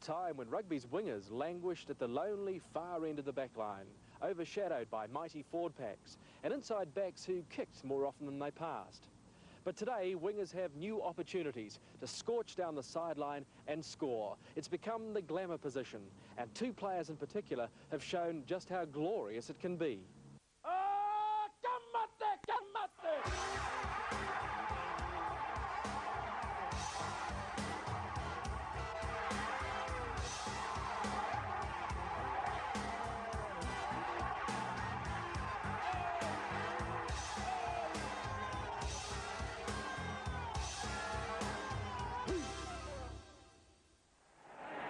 time when rugby's wingers languished at the lonely far end of the backline, overshadowed by mighty forward packs and inside backs who kicked more often than they passed. But today, wingers have new opportunities to scorch down the sideline and score. It's become the glamour position, and two players in particular have shown just how glorious it can be. Oh, Kamate, Kamate!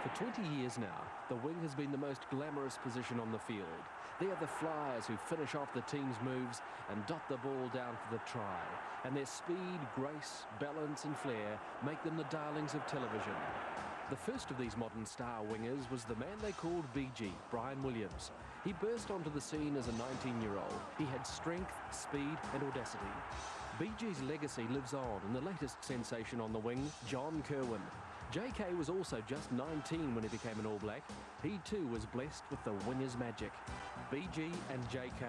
For 20 years now, the wing has been the most glamorous position on the field. They are the flyers who finish off the team's moves and dot the ball down for the try. And their speed, grace, balance and flair make them the darlings of television. The first of these modern star wingers was the man they called BG, BRYAN WILLIAMS. He burst onto the scene as a 19-year-old. He had strength, speed and audacity. BG's legacy lives on in the latest sensation on the wing, John Kirwan. JK was also just 19 when he became an All Black. He too was blessed with the winger's magic. BG and JK,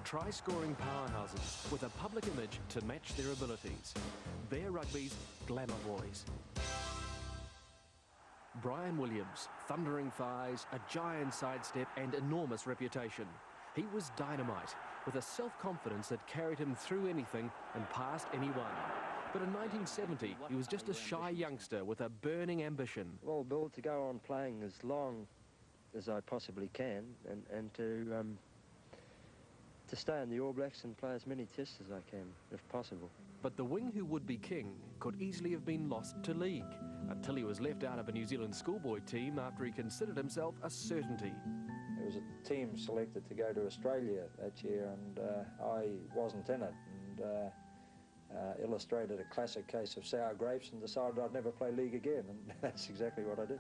try-scoring powerhouses with a public image to match their abilities. They're rugby's glamour boys. BRYAN WILLIAMS, thundering thighs, a giant sidestep and enormous reputation. He was dynamite, with a self-confidence that carried him through anything and past anyone. But in 1970, he was just a shy youngster with a burning ambition. Well, Bill, to go on playing as long as I possibly can and to stay in the All Blacks and play as many tests as I can, if possible. But the wing who would be king could easily have been lost to league, until he was left out of a New Zealand schoolboy team after he considered himself a certainty. There was a team selected to go to Australia that year, and I wasn't in it, and illustrated a classic case of sour grapes and decided I'd never play league again, and that's exactly what I did.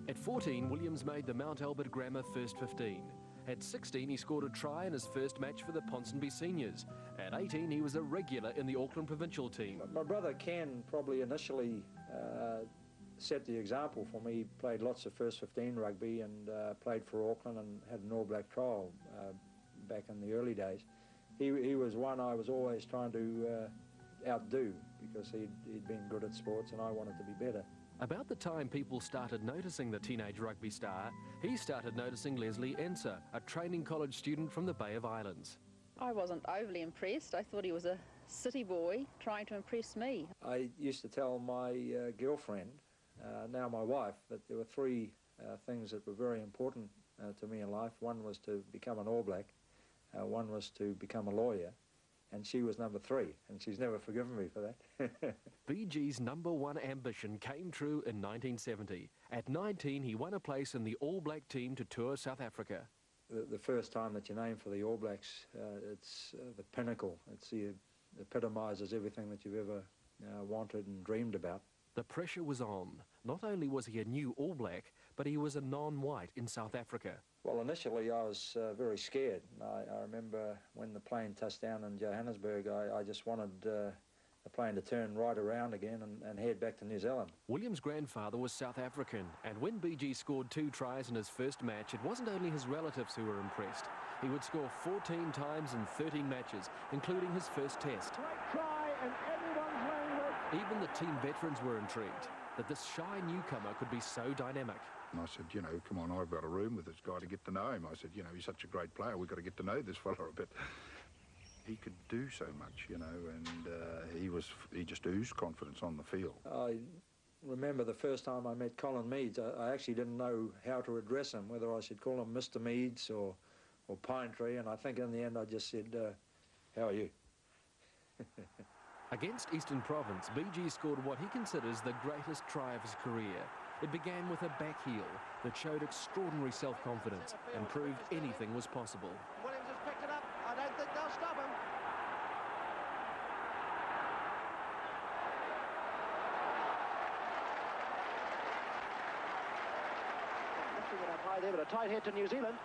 At 14, Williams made the Mount Albert Grammar first 15. At 16, he scored a try in his first match for the Ponsonby Seniors. At 18, he was a regular in the Auckland provincial team. My brother Ken probably initially set the example for me. He played lots of first 15 rugby and played for Auckland and had an All Black trial back in the early days. He was one I was always trying to outdo because he'd been good at sports and I wanted to be better. About the time people started noticing the teenage rugby star, he started noticing Leslie Enser, a training college student from the Bay of Islands. I wasn't overly impressed. I thought he was a city boy trying to impress me. I used to tell my girlfriend, now my wife, that there were three things that were very important to me in life. One was to become an All Black, one was to become a lawyer, and she was number 3, and she's never forgiven me for that. BG's #1 ambition came true in 1970. At 19, he won a place in the All Black team to tour South Africa. The first time that you're named for the All Blacks, it's the pinnacle. It epitomises everything that you've ever wanted and dreamed about. The pressure was on. Not only was he a new All Black, but he was a non-white in South Africa. Well, initially I was very scared. I remember when the plane touched down in Johannesburg, I just wanted the plane to turn right around again and head back to New Zealand. William's grandfather was South African, and when BG scored 2 tries in his first match, it wasn't only his relatives who were impressed. He would score 14 times in 13 matches, including his first test. Great try, and everyone's laying with. Even the team veterans were intrigued that this shy newcomer could be so dynamic. And I said, you know, come on, I've got a room with this guy to get to know him. I said, you know, he's such a great player, we've got to get to know this fella a bit. He could do so much, you know, and he just oozed confidence on the field. I remember the first time I met Colin Meads, I actually didn't know how to address him, whether I should call him Mr. Meads or Pine Tree, and I think in the end I just said, how are you? Against Eastern Province, BG scored what he considers the greatest try of his career. It began with a back heel that showed extraordinary self-confidence and proved anything was possible. Williams has picked it up. I don't think they'll stop him. Lifting it up high there, but a tight head to New Zealand.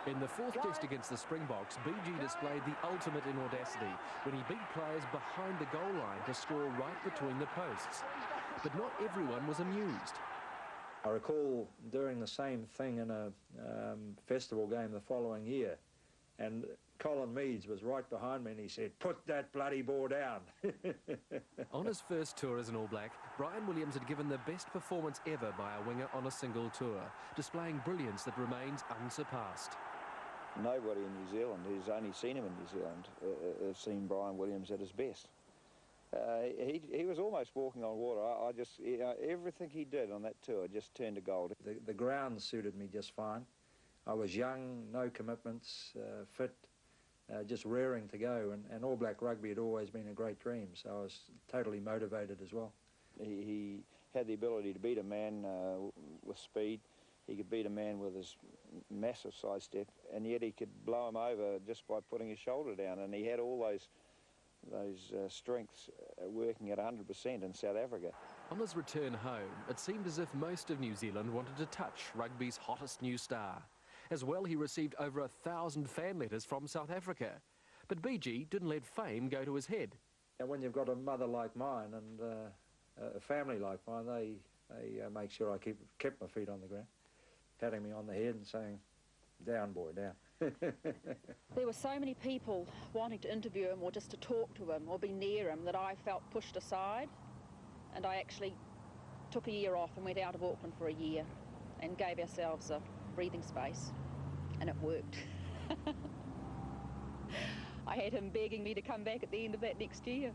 In the 4th test against the Springboks, BG displayed the ultimate in audacity when he beat players behind the goal line to score right between the posts. But not everyone was amused. I recall doing the same thing in a festival game the following year, and Colin Meads was right behind me and he said, "Put that bloody ball down." On his first tour as an All Black, Bryan Williams had given the best performance ever by a winger on a single tour, displaying brilliance that remains unsurpassed. Nobody in New Zealand who's only seen him in New Zealand has seen Bryan Williams at his best. He was almost walking on water. I just, everything he did on that tour just turned to gold. The ground suited me just fine. I was young, no commitments, fit, just raring to go, and All Black rugby had always been a great dream, so I was totally motivated as well. He had the ability to beat a man with speed. He could beat a man with his massive sidestep, and yet he could blow him over just by putting his shoulder down, and he had all those strengths working at 100% in South Africa. On his return home, it seemed as if most of New Zealand wanted to touch rugby's hottest new star. As well, he received over 1,000 fan letters from South Africa. But BG didn't let fame go to his head. And when you've got a mother like mine and a family like mine, they make sure I kept my feet on the ground, patting me on the head and saying, "Down, boy, down." There were so many people wanting to interview him or just to talk to him or be near him that I felt pushed aside, and I actually took a year off and went out of Auckland for a year and gave ourselves a breathing space, and it worked. I had him begging me to come back at the end of that next year.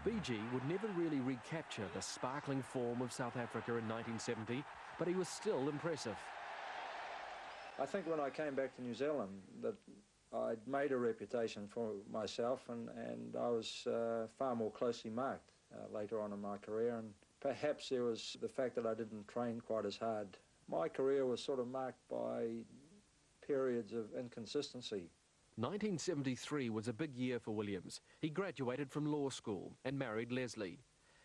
BG would never really recapture the sparkling form of South Africa in 1970, but he was still impressive. I think when I came back to New Zealand that I'd made a reputation for myself, and I was far more closely marked later on in my career, and perhaps there was the fact that I didn't train quite as hard. My career was sort of marked by periods of inconsistency. 1973 was a big year for Williams. He graduated from law school and married Leslie.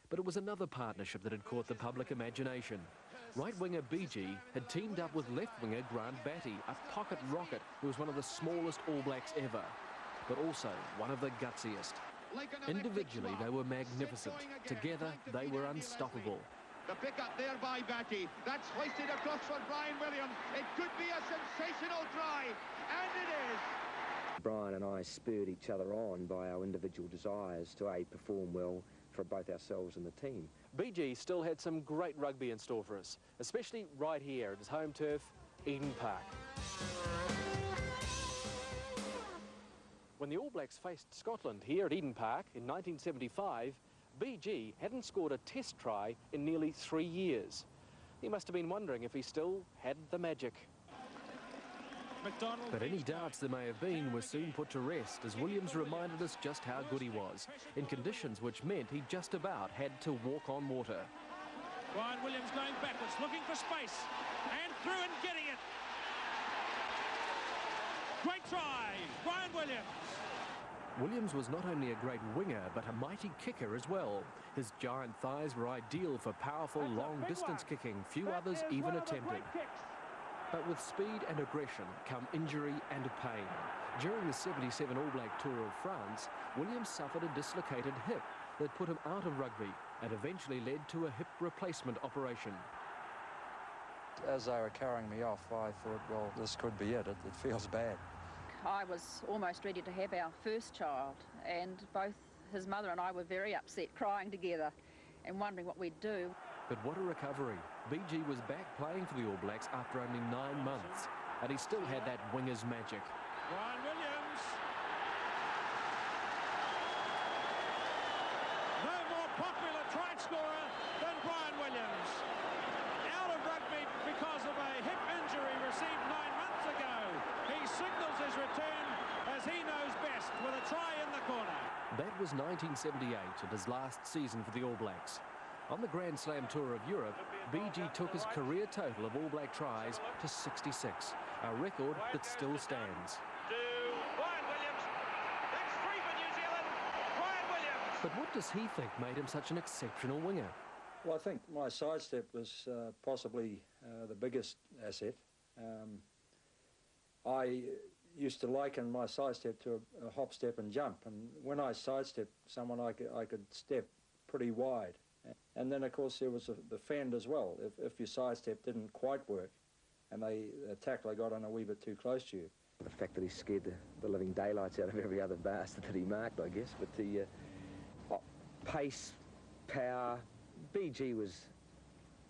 But it was another partnership that had caught the public imagination. Right-winger BG had teamed up with left-winger BATTY, a pocket rocket who was one of the smallest All Blacks ever, but also one of the gutsiest. Individually, they were magnificent. Together, they were unstoppable. The pick up there by BATTY. That's hoisted across for Bryan Williams. It could be a sensational try, and it is. Bryan and I spurred each other on by our individual desires to perform well for both ourselves and the team. BG still had some great rugby in store for us, especially right here at his home turf, Eden Park. When the All Blacks faced Scotland here at Eden Park in 1975, BG hadn't scored a test try in nearly 3 years. He must have been wondering if he still had the magic. But any doubts there may have been were soon put to rest as Williams reminded us just how good he was, in conditions which meant he just about had to walk on water. Bryan Williams going backwards, looking for space, and through and getting it. Great try, Bryan Williams. Williams was not only a great winger, but a mighty kicker as well. His giant thighs were ideal for powerful, long-distance kicking, few others even attempted. But with speed and aggression come injury and pain. During the 77 All Black Tour of France, Williams suffered a dislocated hip that put him out of rugby and eventually led to a hip replacement operation. As they were carrying me off, I thought, well, this could be it. It feels bad. I was almost ready to have our first child, and both his mother and I were very upset, crying together and wondering what we'd do. But what a recovery. BG was back playing for the All Blacks after only 9 months, and he still had that winger's magic. Bryan Williams. No more popular try scorer than Bryan Williams. Out of rugby because of a hip injury received 9 months ago. He signals his return as he knows best with a try in the corner. That was 1978 and his last season for the All Blacks. On the Grand Slam Tour of Europe, BG took his career total of All Black tries to 66, a record that still stands. But what does he think made him such an exceptional winger? Well, I think my sidestep was possibly the biggest asset. I used to liken my sidestep to a hop, step and jump, and when I sidestepped someone I could step pretty wide. And then, of course, there was the fend as well. If your sidestep didn't quite work and the tackler got on a wee bit too close to you. The fact that he scared the living daylights out of every other bastard that he marked, I guess. But the pace, power, BG was,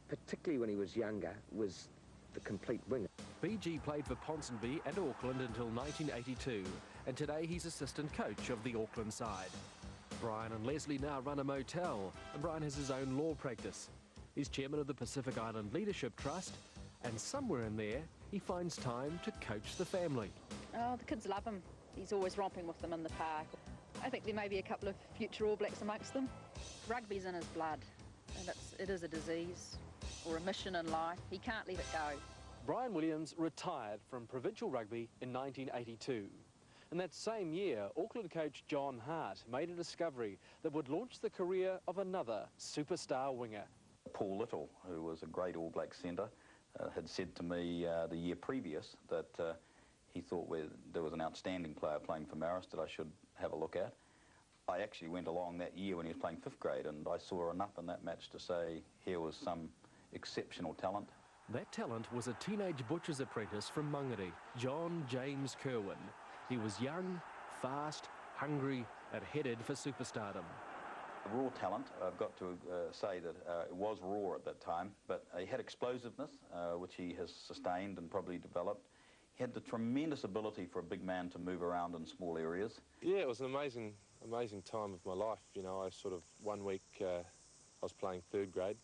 particularly when he was younger, was the complete winger. BG played for Ponsonby and Auckland until 1982, and today he's assistant coach of the Auckland side. Brian and Leslie now run a motel, and Brian has his own law practice. He's chairman of the Pacific Island Leadership Trust, and somewhere in there, he finds time to coach the family. Oh, the kids love him. He's always romping with them in the park. I think there may be a couple of future All Blacks amongst them. Rugby's in his blood, and it is a disease or a mission in life. He can't let it go. Bryan Williams retired from provincial rugby in 1982. And that same year, Auckland coach John Hart made a discovery that would launch the career of another superstar winger. Paul Little, who was a great All Black centre, had said to me the year previous that he thought there was an outstanding player playing for Marist that I should have a look at. I actually went along that year when he was playing 5th grade, and I saw enough in that match to say here was some exceptional talent. That talent was a teenage butcher's apprentice from Mangere, John James Kirwan. He was young, fast, hungry, and headed for superstardom. Raw talent, I've got to say that it was raw at that time, but he had explosiveness, which he has sustained and probably developed. He had the tremendous ability for a big man to move around in small areas. Yeah, it was an amazing time of my life. You know, I sort of, 1 week I was playing 3rd grade,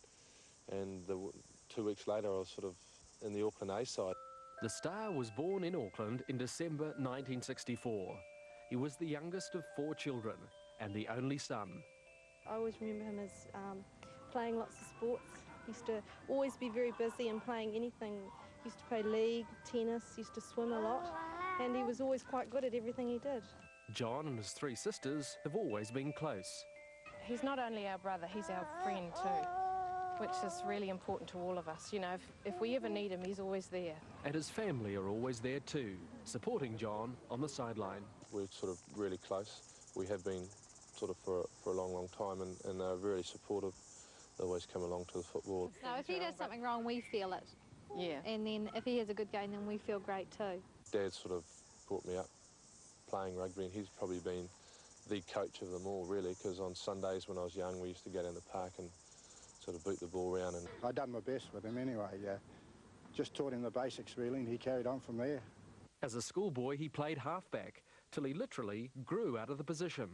and 2 weeks later I was sort of in the Auckland A side. The star was born in Auckland in December 1964. He was the youngest of 4 children and the only son. I always remember him as playing lots of sports. He used to always be very busy and playing anything. He used to play league, tennis, used to swim a lot, and he was always quite good at everything he did. John and his 3 sisters have always been close. He's not only our brother, he's our friend too, which is really important to all of us. You know, if we ever need him, he's always there. And his family are always there too, supporting John on the sideline. We're sort of really close. We have been sort of for a long, long time, and they're really supportive. They always come along to the football. No, if he does something wrong, we feel it. Yeah. And then if he has a good game, then we feel great too. Dad sort of brought me up playing rugby, and he's probably been the coach of them all, really, because on Sundays when I was young, we used to go down the park and sort of boot the ball around. And I done my best with him anyway. Just taught him the basics, really, and he carried on from there. As a schoolboy, he played halfback till he literally grew out of the position.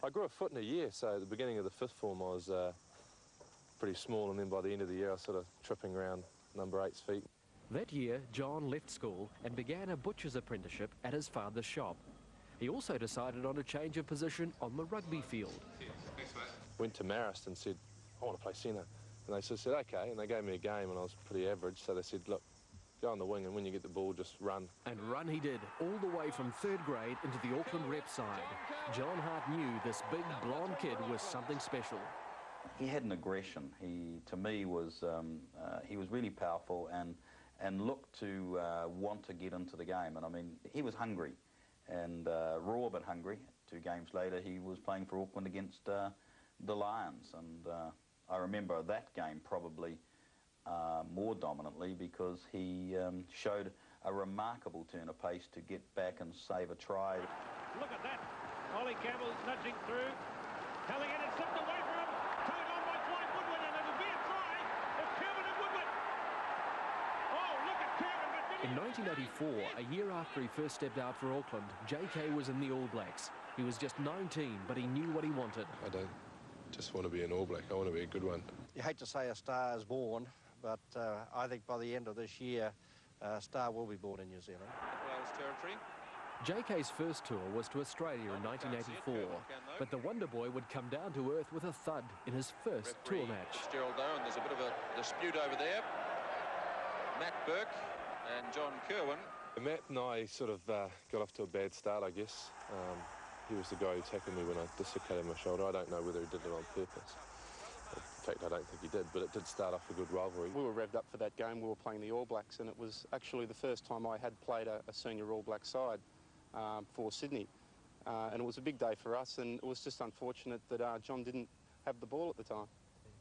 I grew a foot in a year, so at the beginning of the 5th form I was pretty small, and then by the end of the year I was sort of tripping around number 8's feet. That year, John left school and began a butcher's apprenticeship at his father's shop. He also decided on a change of position on the rugby field. Went to Marist and said, I want to play centre. And they sort of said, OK, and they gave me a game, and I was pretty average, so they said, look, go on the wing, and when you get the ball, just run. And run he did, all the way from 3rd grade into the Auckland rep side. John Hart knew this big blonde kid was something special. He had an aggression. He, to me, was he was really powerful and looked to want to get into the game. And I mean, he was hungry, and raw but hungry. 2 games later, he was playing for Auckland against the Lions, and I remember that game probably more dominantly because he showed a remarkable turn of pace to get back and save a try. Look at that. Ollie Campbell nudging through. Telling it, it slipped away from him. Towed on by Clive Woodward, and it'll be a try. It's Kirwan and Woodward. Oh, look at Kirwan. In 1984, a year after he first stepped out for Auckland, JK was in the All Blacks. He was just 19, but he knew what he wanted. I don't just want to be an All Black, I want to be a good one. You hate to say a star is born, but I think by the end of this year, a star will be born in New Zealand. Wales territory. JK's first tour was to Australia in 1984, but the Wonder Boy would come down to earth with a thud in his first tour match. Gerald Owen, there's a bit of a dispute over there. Matt Burke and John Kirwan. Matt and I sort of got off to a bad start, I guess. He was the guy who tackled me when I dislocated my shoulder. I don't know whether he did it on purpose. In fact, I don't think he did, but it did start off a good rivalry. We were revved up for that game. We were playing the All Blacks, and it was actually the first time I had played a senior All Black side for Sydney. And it was a big day for us, and it was just unfortunate that John didn't have the ball at the time.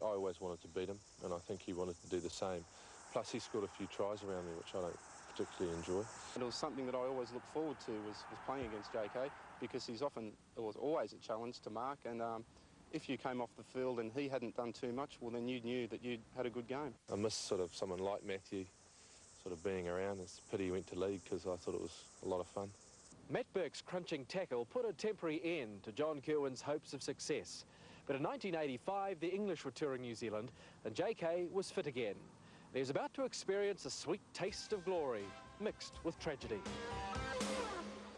I always wanted to beat him, and I think he wanted to do the same. Plus, he scored a few tries around me, which I don't particularly enjoy. And it was something that I always looked forward to was playing against JK, because he's often, it was always a challenge to mark, and if you came off the field and he hadn't done too much, well, then you knew that you'd had a good game. I miss sort of someone like Matthew sort of being around. It's a pity he went to league, because I thought it was a lot of fun. Matt Burke's crunching tackle put a temporary end to John Kirwan's hopes of success. But in 1985, the English were touring New Zealand, and JK was fit again. He was about to experience a sweet taste of glory, mixed with tragedy.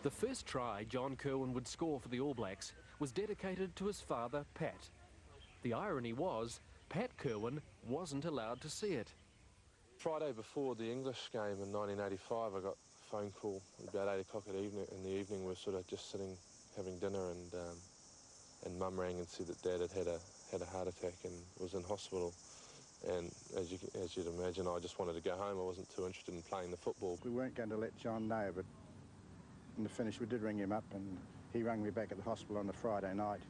The first try John Kirwan would score for the All Blacks was dedicated to his father, Pat. The irony was, Pat Kirwan wasn't allowed to see it. Friday before the English game in 1985, I got a phone call about 8 o'clock in the evening. We were sort of just sitting having dinner, and Mum rang and said that Dad had a heart attack and was in hospital. And as you'd imagine, I just wanted to go home. I wasn't too interested in playing the football. We weren't going to let John know, but in the finish we did ring him up, and he rang me back at the hospital on the Friday night.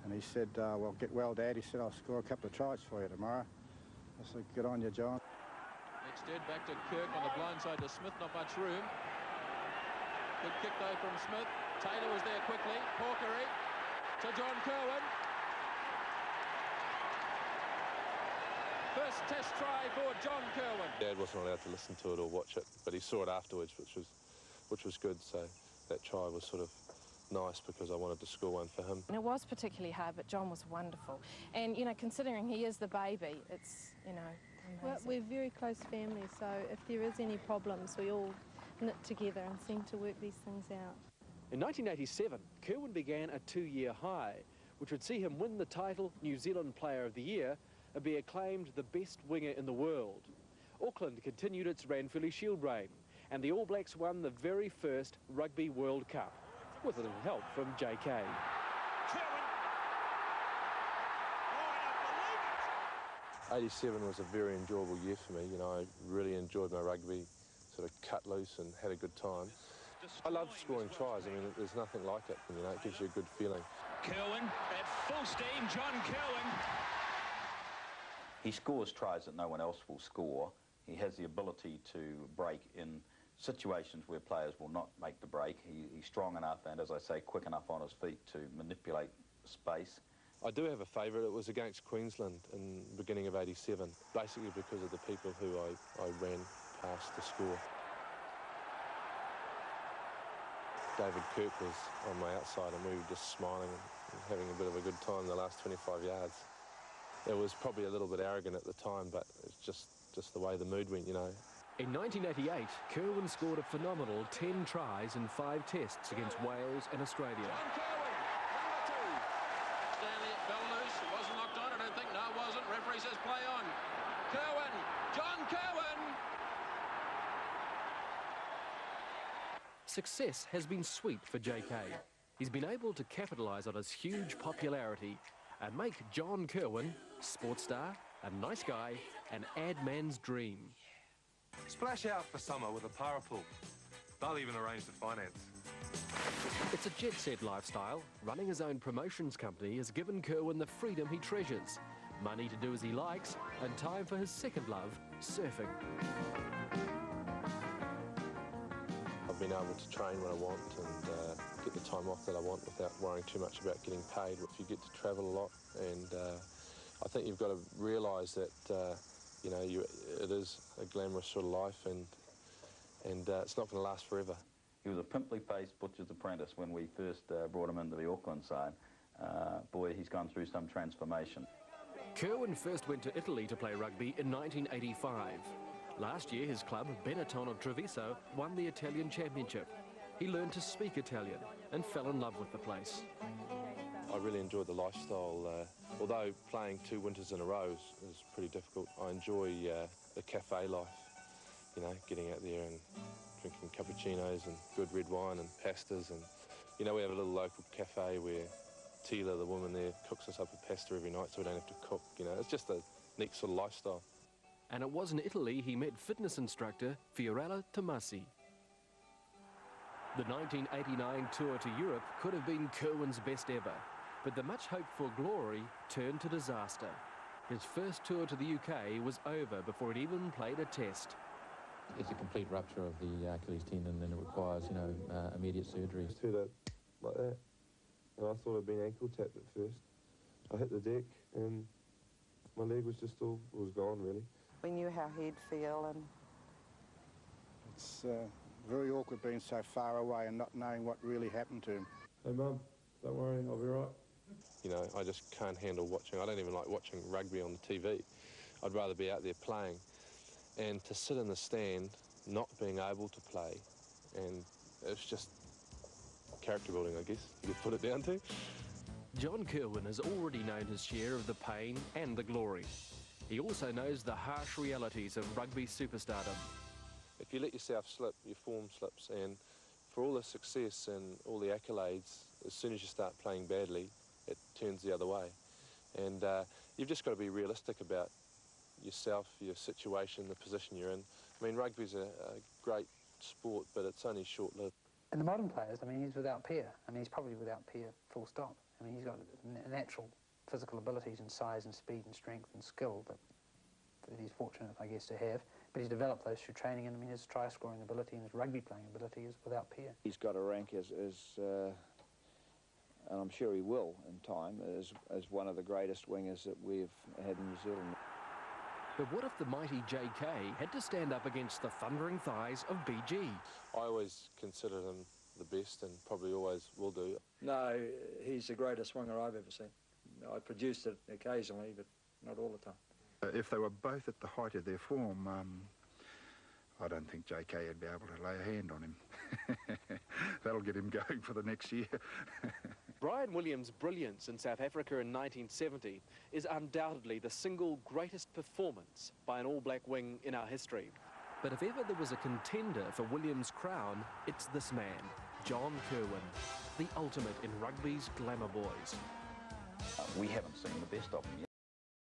And he said, well, get well, Dad. He said, I'll score a couple of tries for you tomorrow. I said, good on you, John. Instead, back to Kirk on the blind side to Smith, not much room. Good kick, though, from Smith. Taylor was there quickly. Porkery to John Kirwan. First test try for John Kirwan. Dad wasn't allowed to listen to it or watch it, but he saw it afterwards, which was good. So that try was sort of nice, because I wanted to score one for him. And it was particularly hard, but John was wonderful. And, you know, considering he is the baby, it's, you know, amazing. Well, we're a very close family, so if there is any problems, we all knit together and seem to work these things out. In 1987, Kirwan began a 2-year high, which would see him win the title New Zealand Player of the Year and be acclaimed the best winger in the world. Auckland continued its Ranfurly Shield reign, and the All Blacks won the very first Rugby World Cup, with a little help from JK. 87 was a very enjoyable year for me. You know, I really enjoyed my rugby, sort of cut loose and had a good time. I love scoring tries. I mean, there's nothing like it. You know, it gives you a good feeling. Kirwan at full steam, John Kirwan. He scores tries that no one else will score. He has the ability to break in situations where players will not make the break. He's strong enough and, as I say, quick enough on his feet to manipulate space. I do have a favourite. It was against Queensland in the beginning of 87, basically because of the people who I ran past to score. David Kirk was on my outside, and we were just smiling and having a bit of a good time the last 25 yards. It was probably a little bit arrogant at the time, but it's just the way the mood went, you know. In 1988, Kirwan scored a phenomenal 10 tries in 5 tests against Wales and Australia. John Kirwan, number 2. Stanley fell loose. It wasn't locked on, I don't think. No, it wasn't. Referee says play on. Kirwan, John Kirwan. Success has been sweet for JK. He's been able to capitalise on his huge popularity and make John Kirwan, sports star, a nice guy, an ad man's dream. Splash out for summer with a Parapool. They'll even arrange the finance. It's a jet-set lifestyle. Running his own promotions company has given Kirwan the freedom he treasures, money to do as he likes, and time for his second love, surfing. I've been able to train when I want and get the time off that I want without worrying too much about getting paid. If you get to travel a lot, and I think you've got to realise that you know, it is a glamorous sort of life, and it's not going to last forever. He was a pimply-faced butcher's apprentice when we first brought him into the Auckland side. Boy, he's gone through some transformation. Kirwan first went to Italy to play rugby in 1985. Last year, his club, Benetton of Treviso, won the Italian Championship. He learned to speak Italian and fell in love with the place. I really enjoyed the lifestyle. Although playing 2 winters in a row is pretty difficult, I enjoy the cafe life. You know, getting out there and drinking cappuccinos and good red wine and pastas. And, you know, we have a little local cafe where Tila, the woman there, cooks us up a pasta every night so we don't have to cook. You know, it's just a neat sort of lifestyle. And it was in Italy he met fitness instructor Fiorella Tomasi. The 1989 tour to Europe could have been Kirwan's best ever, but the much hoped for glory turned to disaster. His first tour to the UK was over before he'd even played a test. It's a complete rupture of the Achilles tendon, and it requires, you know, immediate surgery. I heard that like that, and I thought I'd been ankle tapped at first. I hit the deck, and my leg was just all was gone, really. We knew how he'd feel, and it's very awkward being so far away and not knowing what really happened to him. Hey, Mum, don't worry, I'll be right. You know, I just can't handle watching. I don't even like watching rugby on the TV. I'd rather be out there playing. And to sit in the stand, not being able to play, and it's just character building, I guess, you could put it down to. John Kirwan has already known his share of the pain and the glory. He also knows the harsh realities of rugby superstardom. If you let yourself slip, your form slips, and for all the success and all the accolades, as soon as you start playing badly, it turns the other way. And you've just got to be realistic about yourself, your situation, the position you're in. I mean, rugby's a great sport, but it's only short-lived. And the modern players, I mean, he's without peer. I mean, he's probably without peer, full stop. I mean, he's got natural physical abilities and size and speed and strength and skill that he's fortunate, I guess, to have. But he's developed those through training, and I mean, his try-scoring ability and his rugby-playing ability is without peer. He's got a rank as and I'm sure he will in time, as one of the greatest wingers that we've had in New Zealand. But what if the mighty JK had to stand up against the thundering thighs of BG? I always considered him the best and probably always will do. No, he's the greatest winger I've ever seen. I produced it occasionally, but not all the time. If they were both at the height of their form, I don't think JK would be able to lay a hand on him. That'll get him going for the next year. Bryan Williams' brilliance in South Africa in 1970 is undoubtedly the single greatest performance by an All Black wing in our history. But if ever there was a contender for Williams' crown, it's this man, John Kirwan, the ultimate in rugby's glamour boys. We haven't seen the best of him yet.